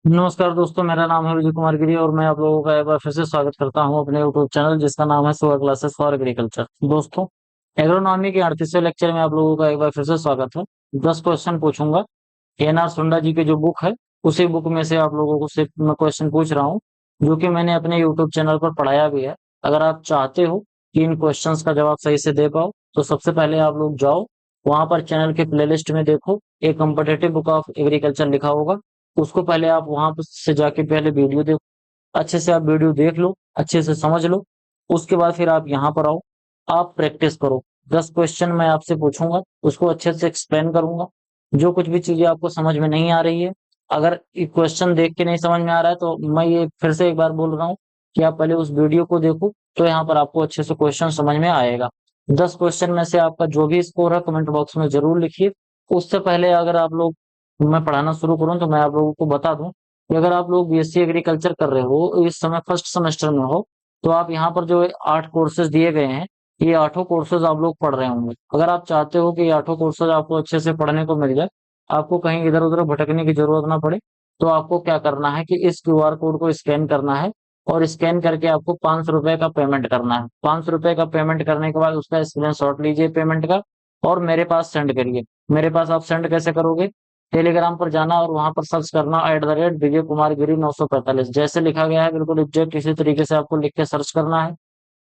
नमस्कार दोस्तों, मेरा नाम है विजय कुमार गिरी और मैं आप लोगों का एक बार फिर से स्वागत करता हूं अपने यूट्यूब चैनल जिसका नाम है सुगर क्लासेस फॉर एग्रीकल्चर। दोस्तों, एग्रोनॉमी के 38वें लेक्चर में आप लोगों का एक बार फिर से स्वागत है। 10 क्वेश्चन पूछूंगा। एन आर सुंडा जी की जो बुक है, उसी बुक में से आप लोगों को सिर्फ मैं क्वेश्चन पूछ रहा हूँ, जो कि मैंने अपने यूट्यूब चैनल पर पढ़ाया भी है। अगर आप चाहते हो कि इन क्वेश्चंस का जवाब सही से दे पाओ, तो सबसे पहले आप लोग जाओ, वहां पर चैनल के प्लेलिस्ट में देखो, एक कम्पिटेटिव बुक ऑफ एग्रीकल्चर लिखा होगा। उसको पहले आप वहां पर से जाके पहले वीडियो देखो, अच्छे से आप वीडियो देख लो, अच्छे से समझ लो। उसके बाद फिर आप यहाँ पर आओ, आप प्रैक्टिस करो। 10 क्वेश्चन मैं आपसे पूछूंगा, उसको अच्छे से एक्सप्लेन करूंगा। जो कुछ भी चीजें आपको समझ में नहीं आ रही है, अगर क्वेश्चन देख के नहीं समझ में आ रहा है, तो मैं ये फिर से एक बार बोल रहा हूँ कि आप पहले उस वीडियो को देखो, तो यहाँ पर आपको अच्छे से क्वेश्चन समझ में आएगा। 10 क्वेश्चन में से आपका जो भी स्कोर है कमेंट बॉक्स में जरूर लिखिए। उससे पहले अगर आप लोग मैं पढ़ाना शुरू करूं, तो मैं आप लोगों को बता दूं कि अगर आप लोग बीएससी एग्रीकल्चर कर रहे हो, इस समय फर्स्ट सेमेस्टर में हो, तो आप यहाँ पर जो 8 कोर्सेज दिए गए हैं, ये 8 कोर्सेज आप लोग पढ़ रहे होंगे। अगर आप चाहते हो कि ये 8 कोर्सेज आपको अच्छे से पढ़ने को मिल जाए, आपको कहीं इधर उधर भटकने की जरूरत ना पड़े, तो आपको क्या करना है कि इस क्यूआर कोड को स्कैन करना है, और स्कैन करके आपको 500 रुपए का पेमेंट करना है। 500 रुपए का पेमेंट करने के बाद उसका स्क्रीनशॉट लीजिए पेमेंट का, और मेरे पास सेंड करिए। मेरे पास आप सेंड कैसे करोगे? टेलीग्राम पर जाना और वहां पर सर्च करना @विजय कुमार गिरी 945, जैसे लिखा गया है बिल्कुल एग्जैक्ट इसी तरीके से आपको लिख के सर्च करना है।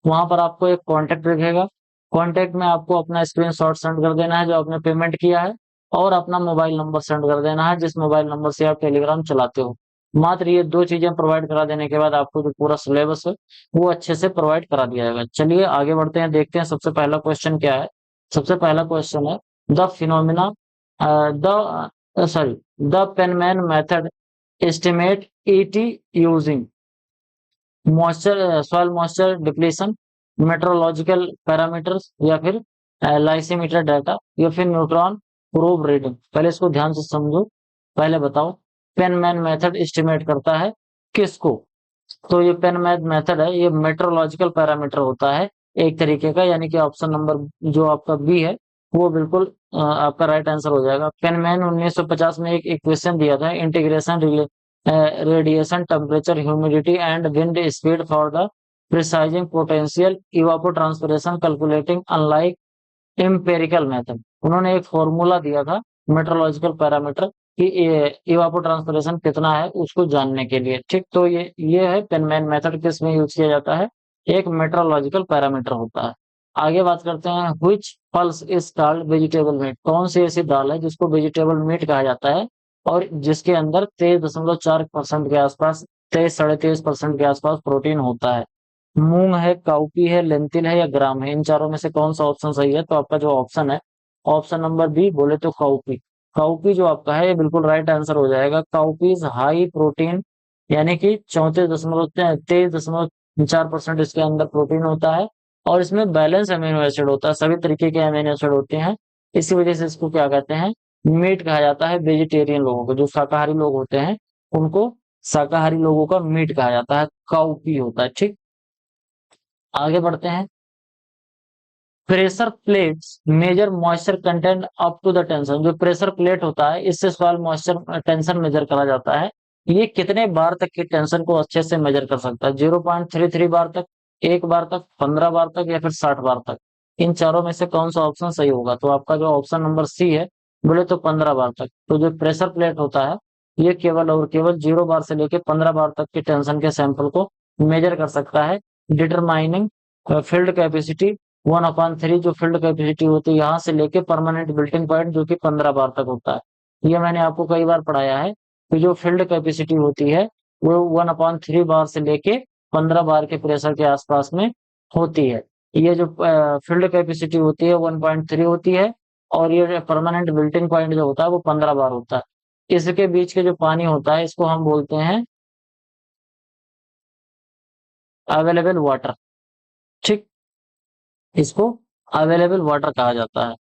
वहां पर आपको एक कॉन्टेक्ट दिखेगा। कॉन्टेक्ट में आपको अपना स्क्रीनशॉट सेंड कर देना है जो आपने पेमेंट किया है, और अपना मोबाइल नंबर सेंड कर देना है जिस मोबाइल नंबर से आप टेलीग्राम चलाते हो। मात्र ये 2 चीजें प्रोवाइड करा देने के बाद आपको जो पूरा सिलेबस है वो अच्छे से प्रोवाइड करा दिया जाएगा। चलिए आगे बढ़ते हैं, देखते हैं सबसे पहला क्वेश्चन क्या है। सबसे पहला क्वेश्चन है, the phenomena the sorry, the Penman method estimate ET using moisture, soil moisture depletion, meteorological parameters, या फिर लाइसीमीटर डाटा, या फिर न्यूट्रॉन प्रोब रीडिंग। पहले इसको ध्यान से समझो। पहले बताओ, पेनमैन मेथड एस्टिमेट करता है किसको? तो ये पेनमैन मेथड है, ये मेट्रोलॉजिकल पैरामीटर होता है एक तरीके का, यानी कि ऑप्शन नंबर जो आपका बी है वो बिल्कुल आपका राइट आंसर हो जाएगा। पेनमैन 1950 में एक इक्वेशन दिया था, integration radiation temperature humidity and wind speed for the precising potential evapotranspiration calculating unlike empirical method. उन्होंने एक फॉर्मूला दिया था मेट्रोलॉजिकल पैरामीटर कि इवापोट्रांसपिरेशन कितना है उसको जानने के लिए। ठीक, तो ये है पेनमैन मेथड, किसमें यूज किया जाता है? एक मेट्रोलॉजिकल पैरामीटर होता है। आगे बात करते हैं, which pulse is called vegetable meet. कौन सी ऐसी दाल है जिसको वेजिटेबल मीट कहा जाता है, और जिसके अंदर 23.4% के आसपास, 23 साढ़े 23% के आसपास प्रोटीन होता है? मूंग है, काउपी है, लेंटिल है, या ग्राम है? इन चारों में से कौन सा ऑप्शन सही है? तो आपका जो ऑप्शन है, ऑप्शन नंबर बी बोले तो काउपी। काउपी जो आपका है ये बिल्कुल राइट आंसर हो जाएगा। काउपीज हाई प्रोटीन, यानी कि 34.4% इसके अंदर प्रोटीन होता है, और इसमें बैलेंस अमीनो एसिड होता है, सभी तरीके के अमीनो एसिड होते हैं। इसी वजह से इसको क्या कहते हैं? मीट कहा जाता है। वेजिटेरियन लोगों को, जो शाकाहारी लोग होते हैं, उनको शाकाहारी लोगों का मीट कहा जाता है, काउपी होता है। ठीक, आगे बढ़ते हैं। Pressure plates measure moisture content up to the tension. जो प्रेशर प्लेट होता है, इससे सॉइल मॉइस्चर टेंशन मेजर करा जाता है। ये कितने बार तक की टेंशन को अच्छे से मेजर कर सकता है? 0.33 बार तक, 1 बार तक, 15 बार तक, या फिर 60 बार तक? इन चारों में से कौन सा ऑप्शन सही होगा? तो आपका जो ऑप्शन नंबर सी है, बोले तो 15 बार तक। तो जो प्रेशर प्लेट होता है, ये केवल और केवल 0 बार से लेके 15 बार तक के टेंशन के सैंपल को मेजर कर सकता है। डिटरमाइनिंग फील्ड कैपेसिटी 1/3, जो फील्ड कैपेसिटी होती है यहाँ से लेके परमानेंट बिल्टिंग पॉइंट, जो कि 15 बार तक होता है। ये मैंने आपको कई बार पढ़ाया है कि जो फील्ड कैपेसिटी होती है वो 1/3 बार से लेके 15 बार के प्रेशर के आसपास में होती है। ये जो फील्ड कैपेसिटी होती है 1/3 होती है, और ये परमानेंट बिल्टिंग पॉइंट जो होता है वो 15 बार होता है। इसके बीच के जो पानी होता है, इसको हम बोलते हैं अवेलेबल वाटर। ठीक, इसको अवेलेबल वाटर कहा जाता है।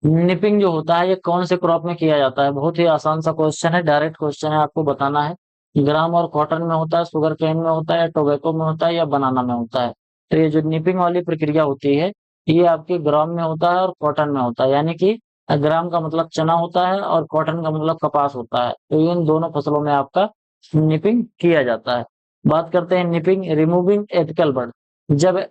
निपिंग जो होता है, ये कौन से क्रॉप में किया जाता है? बहुत ही आसान सा क्वेश्चन है, डायरेक्ट क्वेश्चन है, आपको बताना है। ग्राम और कॉटन में होता है, शुगर केन में होता है, या टोबैको में होता है, या बनाना में होता है? तो ये जो निपिंग वाली प्रक्रिया होती है, ये आपके ग्राम में होता है और कॉटन में होता है। यानी कि ग्राम का मतलब चना होता है और कॉटन का मतलब कपास होता है। तो इन दोनों फसलों में आपका निपिंग किया जाता है। बात करते हैं निपिंग रिमूविंग एपिकल बड। जब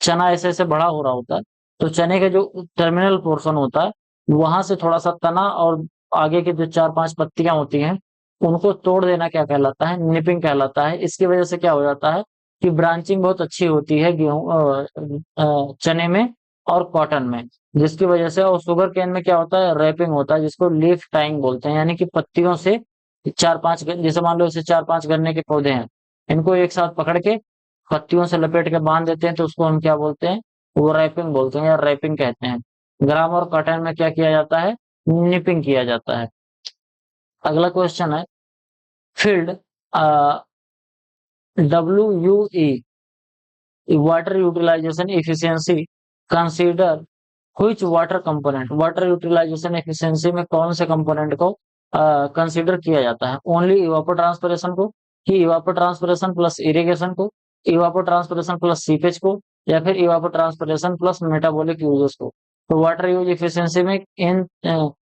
चना ऐसे ऐसे बड़ा हो रहा होता है तो चने का जो टर्मिनल पोर्शन होता है वहां से थोड़ा सा तना और आगे की जो 4-5 पत्तियां होती हैं उनको तोड़ देना क्या कहलाता है, निपिंग कहलाता है। इसकी वजह से क्या हो जाता है कि ब्रांचिंग बहुत अच्छी होती है गेहूं चने में और कॉटन में, जिसकी वजह से। और शुगर केन में क्या होता है, रैपिंग होता है जिसको लीफ टाइंग बोलते हैं, यानी कि पत्तियों से 4-5 जैसे मान लो इसे 4-5 गन्ने के पौधे हैं, इनको एक साथ पकड़ के पत्तियों से लपेट के बांध देते हैं तो उसको हम क्या बोलते हैं, वो रैपिंग बोलते हैं या रैपिंग कहते हैं। ग्राम और कॉटन में क्या किया जाता है, निपिंग किया जाता है। अगला क्वेश्चन है field WUE water utilization efficiency consider which water component. Water utilization efficiency में कौन से कंपोनेंट को कंसीडर किया जाता है, ओनली इवापोट्रांसपिरेशन को, कि इवापोट्रांसपिरेशन प्लस इरिगेशन को, इवापोट्रांसपिरेशन प्लस सीपेज को, या फिर इवापोट्रांसपिरेशन प्लस मेटाबॉलिक यूजेस को। तो वाटर यूज एफिशिएंसी में इन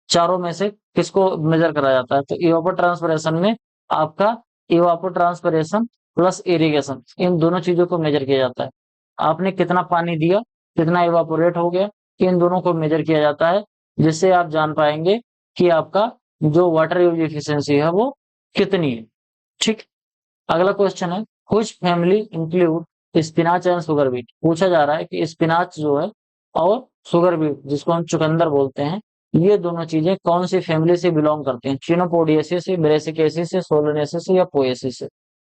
चारों में से किसको मेजर करा जाता है, तो इवापोट्रांसपिरेशन में आपका इवापोट्रांसपिरेशन प्लस इरिगेशन, इन दोनों चीजों को मेजर किया जाता है। आपने कितना पानी दिया, कितना इवापोरेट हो गया, इन दोनों को मेजर किया जाता है, जिससे आप जान पाएंगे कि आपका जो वाटर यूज एफिशिएंसी है वो कितनी है। ठीक। अगला क्वेश्चन है which family include spinach and sugar beet. पूछा जा रहा है कि स्पिनाच जो है और सुगर बीट जिसको हम चुकंदर बोलते हैं, ये दोनों चीजें कौन सी फैमिली से बिलोंग करते हैं, चिनोपोडियेसी से, ब्रेसिकेसी से, सोलोनेसी से या पोएसी से।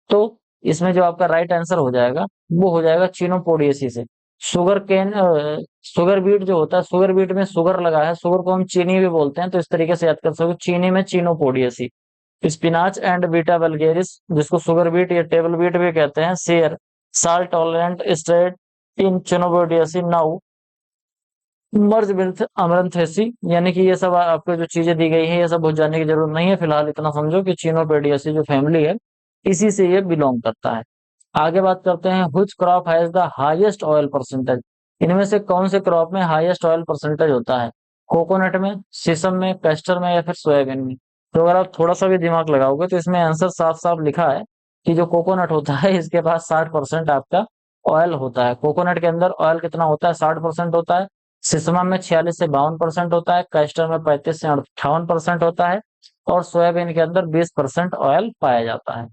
तो इसमें जो आपका राइट आंसर हो जाएगा वो हो जाएगा चिनोपोडियेसी से। शुगर केन शुगर बीट जो होता है, शुगर बीट में शुगर लगा है, शुगर को हम चीनी भी बोलते हैं, तो इस तरीके से याद कर सकते हो, चीनी में Chenopodiaceae. Spinach and Beta vulgaris जिसको शुगर बीट या टेबल बीट भी कहते हैं, share salt tolerant straight in Chenopodiaceae now merge with Amaranthaceae. यानी कि ये सब आपको जो चीजें दी गई है ये सब भूल जाने की जरूरत नहीं है, फिलहाल इतना समझो कि चिनोपेडियेसी जो फैमिली है इसी से ये बिलोंग करता है। आगे बात करते हैं which crop has the highest oil percentage. इनमें से कौन से क्रॉप में हाईएस्ट ऑयल परसेंटेज होता है, कोकोनट में, सीसम में, कैस्टर में या फिर सोयाबीन में। तो अगर आप थोड़ा सा भी दिमाग लगाओगे तो इसमें आंसर साफ साफ लिखा है कि जो कोकोनट होता है इसके पास 60% आपका ऑयल होता है। कोकोनट के अंदर ऑयल कितना होता है, 60% होता है। सिसमा में 46 से 52% होता है, कैस्टर में 35 से 58% होता है, और सोयाबीन के अंदर 20% ऑयल पाया जाता है।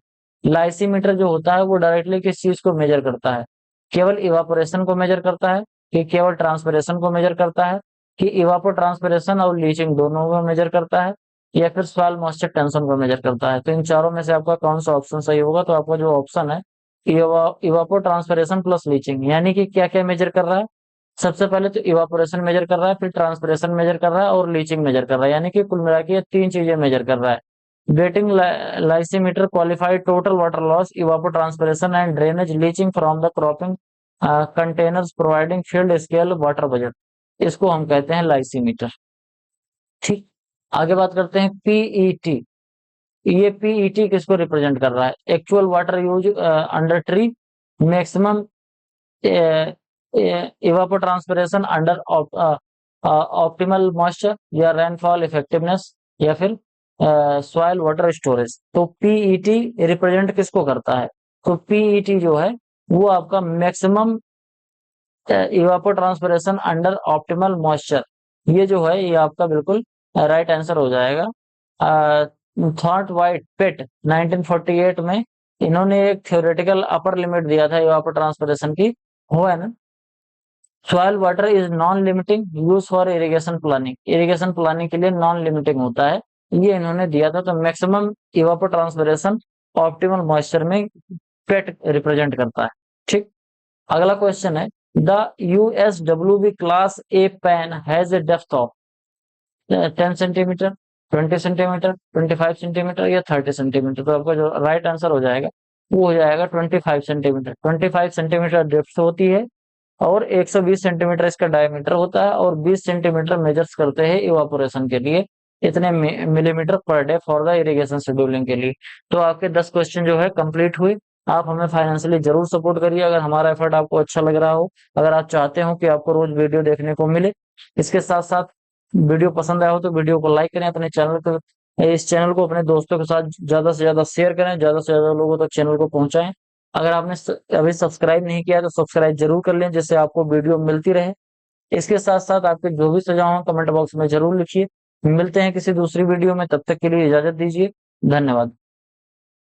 लाइसीमीटर जो होता है वो डायरेक्टली किस चीज को मेजर करता है, केवल इवापोरेशन को मेजर करता है, कि केवल ट्रांसपिरेशन को मेजर करता है, कि इवापो ट्रांसपिरेशन और लीचिंग दोनों को मेजर करता है, या फिर सॉइल मॉइस्चर टेंशन को मेजर करता है। तो इन चारों में से आपका कौन सा ऑप्शन सही होगा, तो आपका जो ऑप्शन है इवापो ट्रांसपिरेशन प्लस लीचिंग, यानी कि क्या क्या मेजर कर रहा है, सबसे पहले तो इवापोरेशन मेजर कर रहा है, फिर ट्रांसपिरेशन मेजर कर रहा है और लीचिंग मेजर कर रहा है, यानी कि कुल मिला के ये 3 चीजें मेजर कर रहा है। Wetting lysimeter qualified total water loss, evapotranspiration and drainage leaching from the cropping containers providing field scale water budget। इसको हम कहते हैं लाइसीमीटर। ठीक। आगे बात करते हैं पीईटी। ये पीईटी किसको रिप्रेजेंट कर रहा है, actual water use under tree, maximum evapotranspiration under optimal moisture, या रेनफॉल इफेक्टिवनेस, या फिर सॉइल वाटर स्टोरेज। तो पीईटी रिप्रेजेंट किसको करता है, तो पीईटी जो है वो आपका maximum evapotranspiration under optimal moisture, ये जो है ये आपका बिल्कुल राइट आंसर हो जाएगा। थॉट वाइट पेट 1948 में इन्होंने एक थ्योरेटिकल अपर लिमिट दिया था इवापोट्रांसपिरेशन की, वो है ना, soil water is non limiting use for irrigation planning. Irrigation planning के लिए नॉन लिमिटिंग होता है, ये इन्होंने दिया था। तो मैक्सिमम इवापोट्रांसपिरेशन ऑप्टिमल मॉइस्चर में पेट रिप्रेजेंट करता है। ठीक। अगला क्वेश्चन है the USWB class A pan has a depth of 10 centimetre, 20 centimetre, 25 centimetre या 30 सेंटीमीटर। तो आपका जो राइट आंसर हो जाएगा वो हो जाएगा 25 सेंटीमीटर। 25 सेंटीमीटर डेप्थ होती है और 120 सेंटीमीटर इसका डायमीटर होता है, और 20 सेंटीमीटर मेजर्स करते हैं इवापोरेशन के लिए, इतने millimetre per day for the irrigation scheduling के लिए। तो आपके 10 क्वेश्चन जो है कंप्लीट हुए। आप हमें फाइनेंशियली जरूर सपोर्ट करिए अगर हमारा एफर्ट आपको अच्छा लग रहा हो, अगर आप चाहते हो कि आपको रोज वीडियो देखने को मिले। इसके साथ साथ वीडियो पसंद आया हो तो वीडियो को लाइक करें, अपने चैनल को इस चैनल को अपने दोस्तों के साथ ज्यादा से ज्यादा शेयर करें, ज्यादा से ज्यादा लोगों तक चैनल को पहुंचाएं। अगर आपने अभी सब्सक्राइब नहीं किया तो सब्सक्राइब जरूर कर लें, जिससे आपको वीडियो मिलती रहे। इसके साथ साथ आपके जो भी सुझाव हैं कमेंट बॉक्स में जरूर लिखिए। मिलते हैं किसी दूसरी वीडियो में, तब तक के लिए इजाजत दीजिए। धन्यवाद।